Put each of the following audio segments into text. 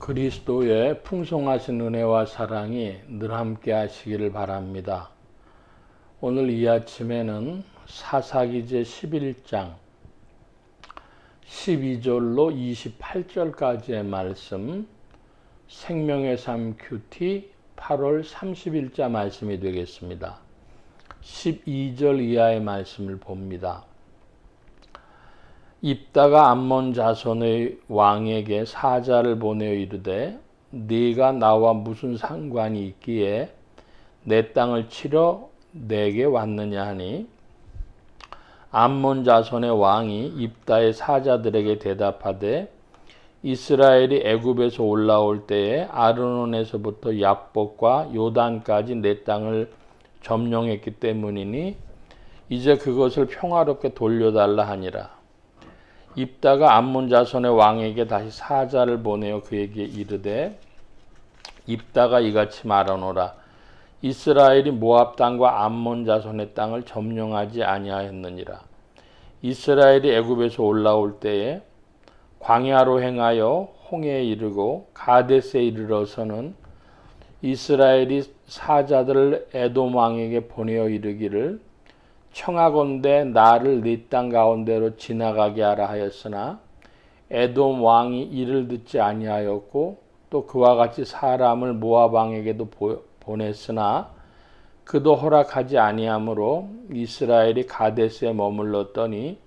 그리스도의 풍성하신 은혜와 사랑이 늘 함께 하시기를 바랍니다. 오늘 이 아침에는 사사기제 11장 12절로 28절까지의 말씀, 생명의 삶 큐티 8월 30일자 말씀이 되겠습니다. 12절 이하의 말씀을 봅니다. 입다가 암몬 자손의 왕에게 사자를 보내어 이르되 네가 나와 무슨 상관이 있기에 내 땅을 치러 내게 왔느냐 하니, 암몬 자손의 왕이 입다의 사자들에게 대답하되 이스라엘이 애굽에서 올라올 때에 아르논에서부터 약복과 요단까지 내 땅을 점령했기 때문이니 이제 그것을 평화롭게 돌려달라 하니라. 입다가 암몬 자손의 왕에게 다시 사자를 보내어 그에게 이르되 입다가 이같이 말하노라. 이스라엘이 모압 땅과 암몬 자손의 땅을 점령하지 아니하였느니라. 이스라엘이 애굽에서 올라올 때에 광야로 행하여 홍해에 이르고 가데스에 이르러서는 이스라엘이 사자들을 에돔 왕에게 보내어 이르기를 청하건대 나를 네 땅 가운데로 지나가게 하라 하였으나 에돔 왕이 이를 듣지 아니하였고 또 그와 같이 사람을 모압 왕에게도 보냈으나 그도 허락하지 아니하므로 이스라엘이 가데스에 머물렀더니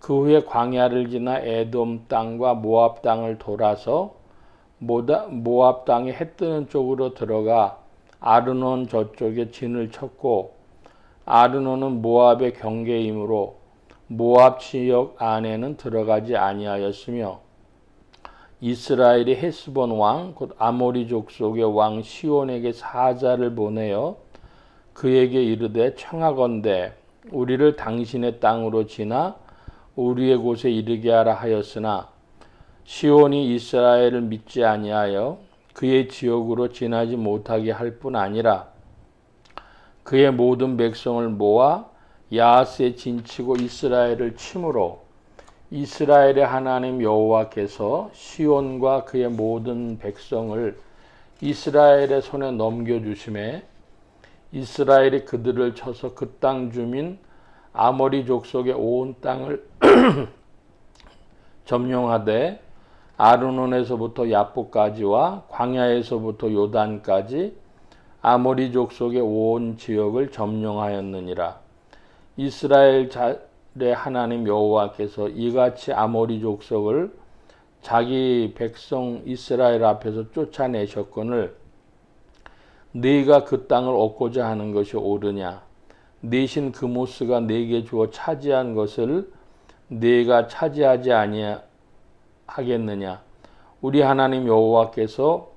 그 후에 광야를 지나 에돔 땅과 모압 땅을 돌아서 모압 땅의 해 뜨는 쪽으로 들어가 아르논 저쪽에 진을 쳤고, 아르논은 모압의 경계이므로 모압 지역 안에는 들어가지 아니하였으며, 이스라엘이 헤스본 왕 곧 아모리 족속의 왕 시온에게 사자를 보내어 그에게 이르되 청하건대 우리를 당신의 땅으로 지나 우리의 곳에 이르게 하라 하였으나 시온이 이스라엘을 믿지 아니하여 그의 지역으로 지나지 못하게 할 뿐 아니라 그의 모든 백성을 모아 야하스에 진치고 이스라엘을 치므로 이스라엘의 하나님 여호와께서 시온과 그의 모든 백성을 이스라엘의 손에 넘겨주심에 이스라엘이 그들을 쳐서 그 땅 주민 아모리 족속의 온 땅을 점령하되 아르논에서부터 야복까지와 광야에서부터 요단까지 아모리 족속의 온 지역을 점령하였느니라. 이스라엘의 하나님 여호와께서 이같이 아모리 족속을 자기 백성 이스라엘 앞에서 쫓아내셨거늘 네가 그 땅을 얻고자 하는 것이 옳으냐? 네 신 그모스가 네게 주어 차지한 것을 네가 차지하지 아니하겠느냐? 우리 하나님 여호와께서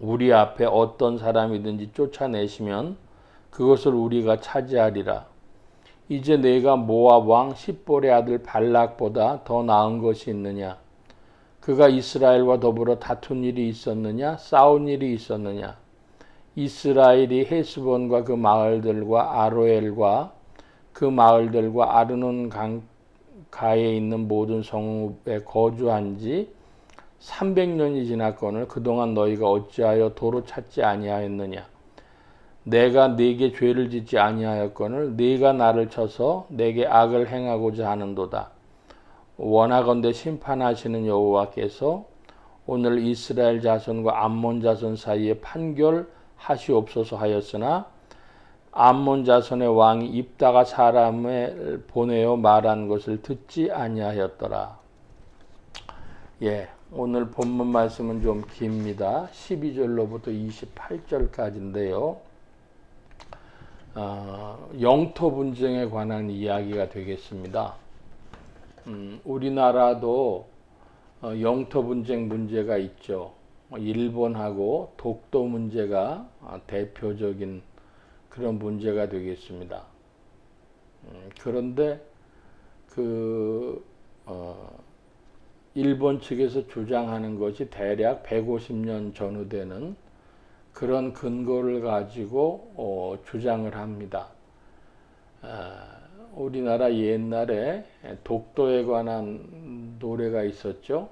우리 앞에 어떤 사람이든지 쫓아내시면 그것을 우리가 차지하리라. 이제 내가 모압 왕 십볼의 아들 발락보다 더 나은 것이 있느냐? 그가 이스라엘과 더불어 다툰 일이 있었느냐? 싸운 일이 있었느냐? 이스라엘이 헤스본과 그 마을들과 아로엘과 그 마을들과 아르논 강가에 있는 모든 성읍에 거주한 지 300년이 지났거늘 그동안 너희가 어찌하여 도로 찾지 아니하였느냐? 내가 네게 죄를 짓지 아니하였거늘 네가 나를 쳐서 내게 악을 행하고자 하는도다. 원하건대 심판하시는 여호와께서 오늘 이스라엘 자손과 암몬 자손 사이에 판결하시옵소서 하였으나 암몬 자손의 왕이 입다가 사람을 보내어 말한 것을 듣지 아니하였더라. 오늘 본문 말씀은 좀 깁니다. 12절로부터 28절까지인데요. 영토 분쟁에 관한 이야기가 되겠습니다. 우리나라도 영토 분쟁 문제가 있죠. 일본하고 독도 문제가 대표적인 그런 문제가 되겠습니다. 그런데 일본 측에서 주장하는 것이 대략 150년 전후 되는 그런 근거를 가지고 주장을 합니다. 우리나라 옛날에 독도에 관한 노래가 있었죠.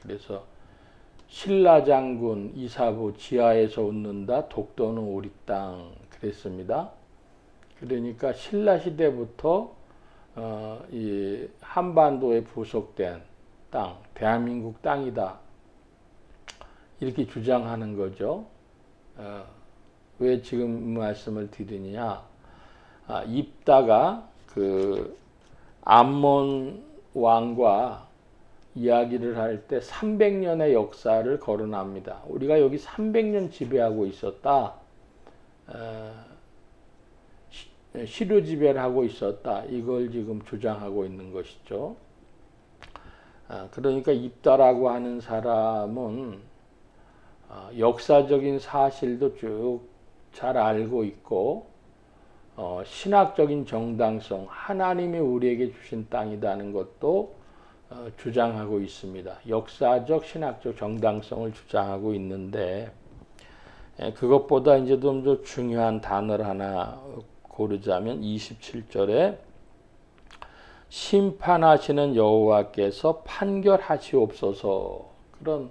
그래서 신라 장군 이사부 지하에서 웃는다 독도는 우리 땅 그랬습니다. 그러니까 신라 시대부터 이 한반도에 부속된 땅, 대한민국 땅이다 이렇게 주장하는 거죠. 왜 지금 말씀을 드리느냐? 입다가 그 암몬 왕과 이야기를 할 때 300년의 역사를 거론합니다. 우리가 여기 300년 지배하고 있었다. 시료 지배를 하고 있었다. 이걸 지금 주장하고 있는 것이죠. 그러니까 입다라고 하는 사람은 역사적인 사실도 쭉 잘 알고 있고 신학적인 정당성, 하나님이 우리에게 주신 땅이라는 것도 주장하고 있습니다. 역사적, 신학적 정당성을 주장하고 있는데 그것보다 이제 좀 더 중요한 단어를 하나 고르자면 27절에 심판하시는 여호와께서 판결하시옵소서 그런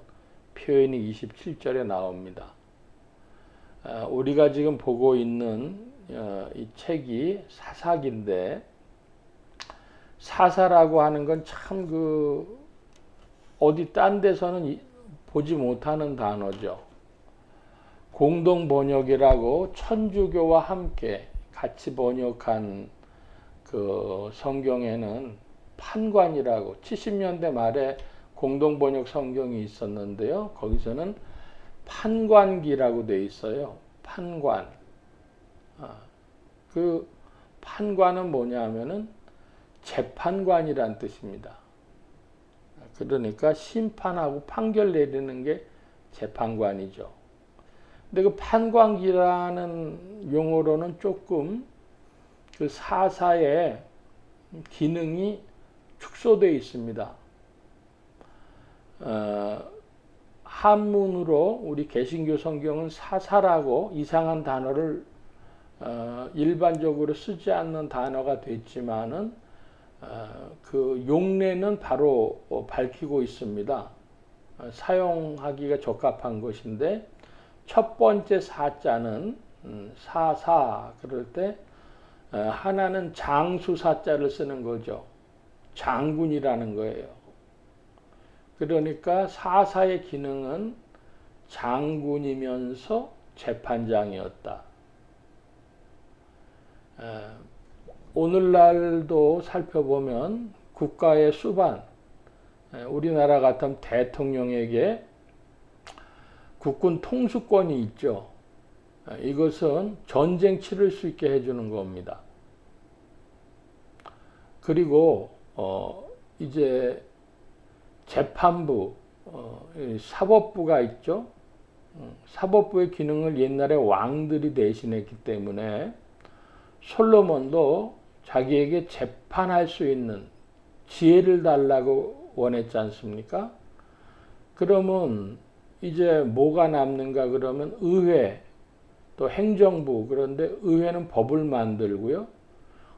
표현이 27절에 나옵니다. 우리가 지금 보고 있는 이 책이 사사기인데 사사라고 하는 건 참 어디 딴 데서는 보지 못하는 단어죠. 공동 번역이라고 천주교와 함께 같이 번역한 그 성경에는 판관이라고 70년대 말에 공동 번역 성경이 있었는데요. 거기서는 판관기라고 돼 있어요. 판관. 그 판관은 뭐냐면은 재판관이란 뜻입니다. 그러니까 심판하고 판결 내리는 게 재판관이죠. 근데 그 판관기라는 용어로는 조금 그 사사의 기능이 축소되어 있습니다. 한문으로 우리 개신교 성경은 사사라고 이상한 단어를 일반적으로 쓰지 않는 단어가 됐지만은 그 용례는 바로 밝히고 있습니다. 사용하기가 적합한 것인데 첫 번째 사자는 사사 그럴 때 하나는 장수사자를 쓰는 거죠. 장군이라는 거예요. 그러니까 사사의 기능은 장군이면서 재판장이었다. 오늘날도 살펴보면 국가의 수반, 우리나라 같은 대통령에게 국군 통수권이 있죠. 이것은 전쟁 치를 수 있게 해주는 겁니다. 그리고 이제 재판부, 사법부가 있죠. 사법부의 기능을 옛날에 왕들이 대신했기 때문에 솔로몬도 자기에게 재판할 수 있는 지혜를 달라고 원했지 않습니까? 그러면 이제 뭐가 남는가 그러면 의회, 또 행정부, 그런데 의회는 법을 만들고요.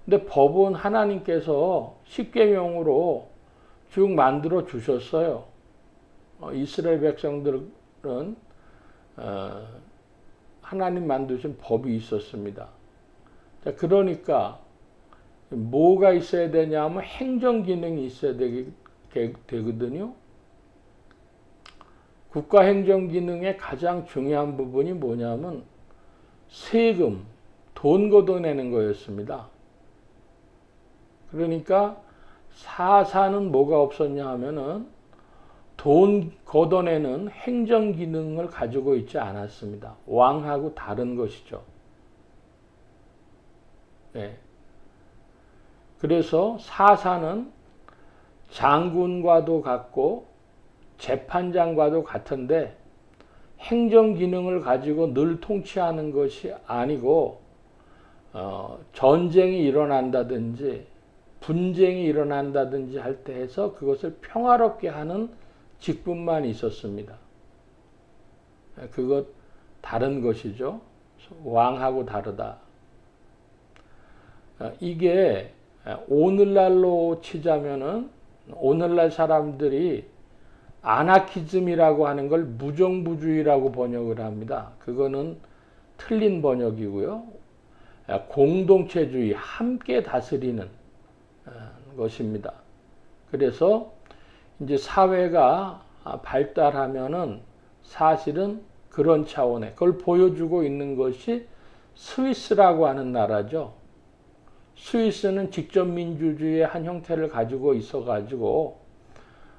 근데 법은 하나님께서 십계명으로 쭉 만들어 주셨어요. 이스라엘 백성들은 하나님 만드신 법이 있었습니다. 자, 그러니까 뭐가 있어야 되냐면 행정 기능이 있어야 되거든요. 국가 행정 기능의 가장 중요한 부분이 뭐냐면 세금, 돈 걷어내는 거였습니다. 그러니까 사사는 뭐가 없었냐 하면은 돈 걷어내는 행정 기능을 가지고 있지 않았습니다. 왕하고 다른 것이죠. 네. 그래서 사사는 장군과도 같고 재판장과도 같은데 행정 기능을 가지고 늘 통치하는 것이 아니고 전쟁이 일어난다든지 분쟁이 일어난다든지 할 때 해서 그것을 평화롭게 하는 직분만 있었습니다. 그것 다른 것이죠. 왕하고 다르다. 이게 오늘날로 치자면은 오늘날 사람들이 아나키즘이라고 하는 걸 무정부주의라고 번역을 합니다. 그거는 틀린 번역이고요. 공동체주의, 함께 다스리는 것입니다. 그래서 이제 사회가 발달하면은 사실은 그런 차원에 그걸 보여주고 있는 것이 스위스라고 하는 나라죠. 스위스는 직접민주주의의 한 형태를 가지고 있어가지고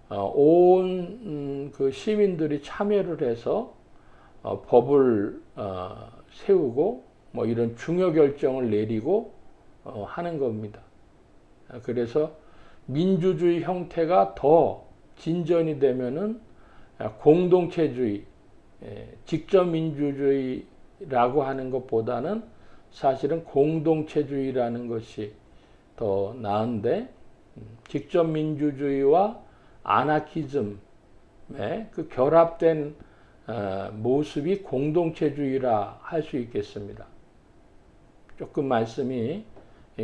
온 그 시민들이 참여를 해서 법을 세우고 뭐 이런 중요 결정을 내리고 하는 겁니다. 그래서 민주주의 형태가 더 진전이 되면은 공동체주의, 직접민주주의라고 하는 것보다는 사실은 공동체주의라는 것이 더 나은데, 직접민주주의와 아나키즘의 그 결합된 모습이 공동체주의라 할 수 있겠습니다. 조금 말씀이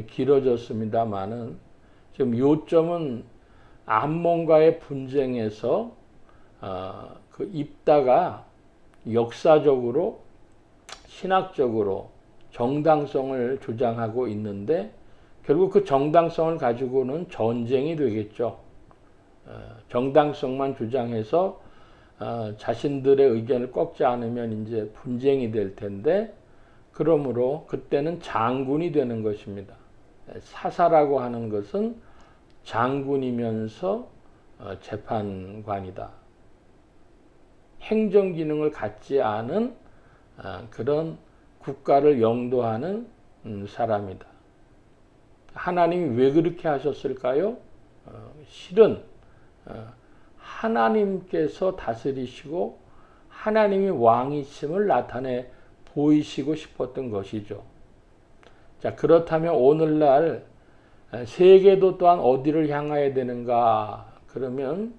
길어졌습니다만은 지금 요점은 암몬과의 분쟁에서 그 입다가 역사적으로 신학적으로 정당성을 주장하고 있는데 결국 그 정당성을 가지고는 전쟁이 되겠죠. 정당성만 주장해서 자신들의 의견을 꺾지 않으면 이제 분쟁이 될 텐데, 그러므로 그때는 장군이 되는 것입니다. 사사라고 하는 것은 장군이면서 재판관이다. 행정 기능을 갖지 않은 그런 국가를 영도하는 사람이다. 하나님이 왜 그렇게 하셨을까요? 실은 하나님께서 다스리시고 하나님이 왕이심을 나타내 보이시고 싶었던 것이죠. 자, 그렇다면 오늘날 세계도 또한 어디를 향하여야 되는가? 그러면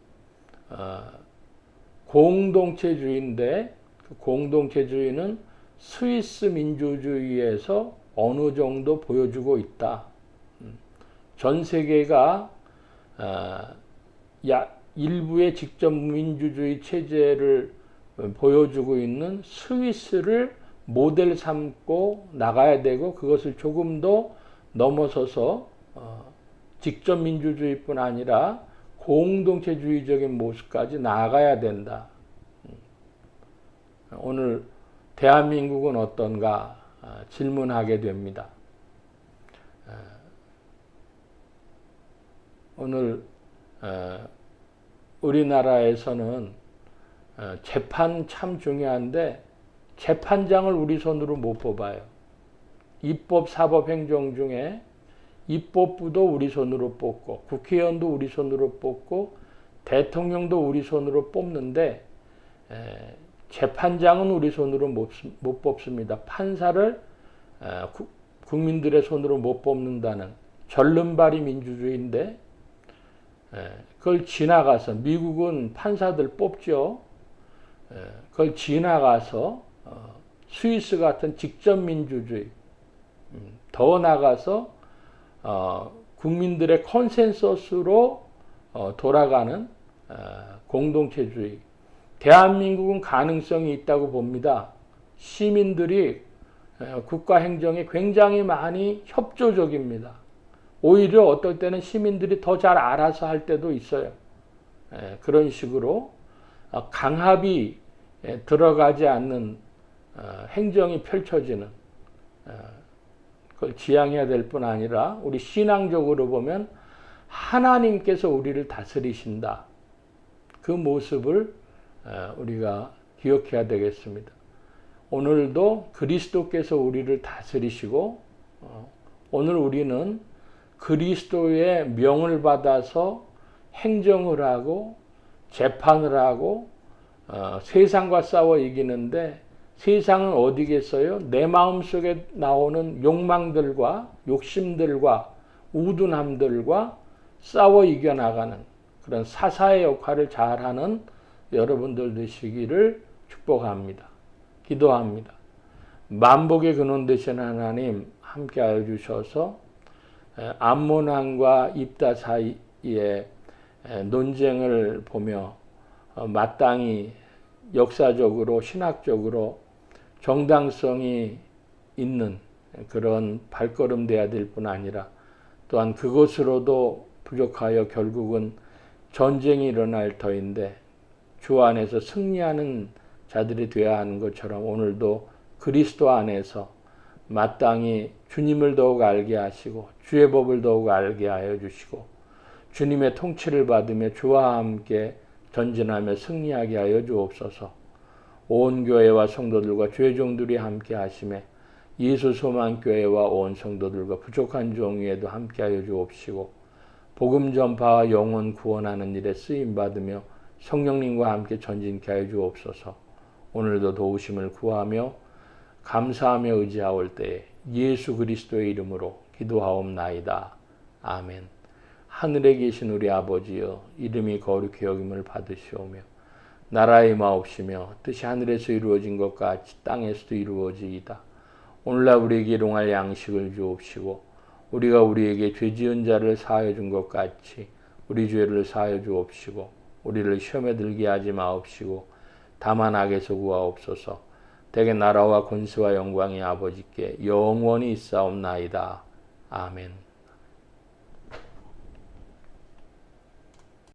공동체주의인데, 그 공동체주의는 스위스 민주주의에서 어느 정도 보여주고 있다. 전 세계가 일부의 직접 민주주의 체제를 보여주고 있는 스위스를 모델 삼고 나가야 되고, 그것을 조금 더 넘어서서 직접 민주주의뿐 아니라 공동체주의적인 모습까지 나아가야 된다. 오늘 대한민국은 어떤가 질문하게 됩니다. 오늘 우리나라에서는 재판 참 중요한데 재판장을 우리 손으로 못 뽑아요. 입법, 사법, 행정 중에 입법부도 우리 손으로 뽑고 국회의원도 우리 손으로 뽑고 대통령도 우리 손으로 뽑는데 재판장은 우리 손으로 못 뽑습니다. 판사를 국민들의 손으로 못 뽑는다는 절름발이 민주주의인데, 그걸 지나가서 미국은 판사들 뽑죠. 그걸 지나가서 스위스 같은 직접민주주의, 더 나가서 국민들의 컨센서스로 돌아가는 공동체주의. 대한민국은 가능성이 있다고 봅니다. 시민들이 국가 행정에 굉장히 많이 협조적입니다. 오히려 어떨 때는 시민들이 더 잘 알아서 할 때도 있어요. 그런 식으로 강압이 들어가지 않는 행정이 펼쳐지는, 그걸 지향해야 될 뿐 아니라 우리 신앙적으로 보면 하나님께서 우리를 다스리신다. 그 모습을 우리가 기억해야 되겠습니다. 오늘도 그리스도께서 우리를 다스리시고 오늘 우리는 그리스도의 명을 받아서 행정을 하고 재판을 하고 세상과 싸워 이기는데, 세상은 어디겠어요? 내 마음속에 나오는 욕망들과 욕심들과 우둔함들과 싸워 이겨나가는 그런 사사의 역할을 잘하는 여러분들 되시기를 축복합니다. 기도합니다. 만복의 근원 되시는 하나님 함께하여 주셔서 암몬 왕과 입다 사이의 논쟁을 보며 마땅히 역사적으로 신학적으로 정당성이 있는 그런 발걸음 돼야 될 뿐 아니라 또한 그것으로도 부족하여 결국은 전쟁이 일어날 터인데 주 안에서 승리하는 자들이 되어야 하는 것처럼 오늘도 그리스도 안에서 마땅히 주님을 더욱 알게 하시고 주의 법을 더욱 알게 하여 주시고 주님의 통치를 받으며 주와 함께 전진하며 승리하게 하여 주옵소서. 온 교회와 성도들과 주의 종들이 함께 하심에 예수 소망교회와 온 성도들과 부족한 종위에도 함께 하여 주옵시고 복음 전파와 영혼 구원하는 일에 쓰임 받으며 성령님과 함께 전진케 하여 주옵소서. 오늘도 도우심을 구하며 감사하며 의지하올 때에 예수 그리스도의 이름으로 기도하옵나이다. 아멘. 하늘에 계신 우리 아버지여, 이름이 거룩히 여김을 받으시오며 나라의 마옵시며 뜻이 하늘에서 이루어진 것 같이 땅에서도 이루어지이다. 오늘날 우리에게 일용할 양식을 주옵시고 우리가 우리에게 죄 지은 자를 사하여 준 것 같이 우리 죄를 사하여 주옵시고 우리를 시험에 들게 하지 마옵시고 다만 악에서 구하옵소서. 대개 나라와 권세와 영광이 아버지께 영원히 있사옵나이다. 아멘.